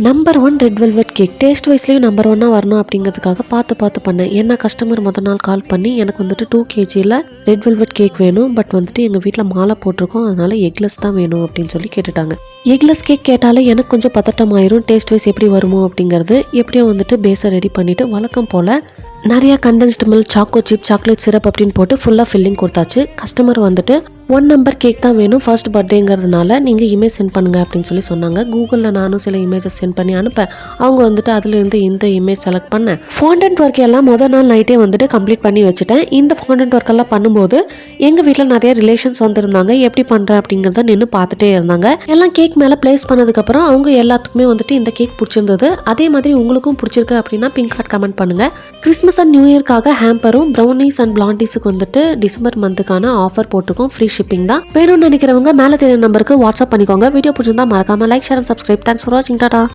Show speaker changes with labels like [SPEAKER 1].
[SPEAKER 1] Number 1 red velvet cake taste வைஸ்லேயும் number 1 வரணும் அப்படிங்கிறதுக்காக பார்த்து பண்ணேன். ஏன்னா கஸ்டமர் முதல் நாள் கால் பண்ணி எனக்கு வந்துட்டு 2 kgயில் ரெட் வெல்வெட் கேக் வேணும், பட் வந்துட்டு எங்கள் வீட்டில் மாலை போட்டிருக்கோம், அதனால எக்லெஸ் தான் வேணும் அப்படின்னு சொல்லி கேட்டுட்டாங்க. எக்லெஸ் கேக் கேட்டாலே எனக்கு கொஞ்சம் பதட்டமாயிரும், டேஸ்ட் வைஸ் எப்படி வருமோ அப்படிங்கிறது. எப்படியோ வந்துட்டு பேஸை ரெடி பண்ணிவிட்டு வழக்கம் போல் நிறையா condensed milk, choco chip, chocolate syrup அப்படின்னு போட்டு ஃபுல்லாக ஃபில்லிங் கொடுத்தாச்சு. கஸ்டமர் வந்துட்டு 1 நம்பர் கேக் தான் வேணும், ஃபர்ஸ்ட் பர்த்டேங்கிறதுனால நீங்கள் இமேஜ் சென்ட் பண்ணுங்கள் அப்படின்னு சொல்லி சொன்னாங்க. கூகுளில் நானும் சில இமேஜஸ் சென்ட் பண்ணி அனுப்பேன். அவங்க வந்துட்டு அதிலிருந்து இந்த இமேஜ் செலக்ட் பண்ணேன். ஃபாண்டன்ட் ஒர்க் எல்லாம் முதல் நாள் நைட்டே வந்துட்டு கம்ப்ளீட் பண்ணி வச்சுட்டேன். இந்த ஃபாண்டன்ட் ஒர்க் எல்லாம் பண்ணும்போது எங்கள் வீட்டில் நிறைய ரிலேஷன்ஸ் வந்திருந்தாங்க. எப்படி பண்ணுறேன் அப்படிங்கிறத நின்று பார்த்துட்டே இருந்தாங்க. எல்லாம் கேக் மேலே பிளேஸ் பண்ணதுக்கப்புறம் அவங்க எல்லாத்துக்குமே வந்துட்டு இந்த கேக் பிடிச்சிருந்தது. அதே மாதிரி உங்களுக்கும் பிடிச்சிருக்கு அப்படின்னா பிங்க் ஹார்ட் கமெண்ட் பண்ணுங்கள். கிறிஸ்மஸ் அண்ட் நியூ இயர்க்காக ஹேம்பரும் ப்ரௌனிஸ் அண்ட் பிளாண்டிஸுக்கு வந்துட்டு டிசம்பர் மந்த்துக்கான ஆஃபர் போட்டிருக்கோம். ஃப்ரீ ஷிப்பிங் தான். வேணும்னு நினைக்கிறவங்க மேலே தெரியுற நம்பருக்கு வாட்ஸ்அப் பண்ணிக்கோங்க. வீடியோ பிடிச்சிருந்தா மறக்காம like, share and subscribe. Thanks for வாட்சிங். டாடா.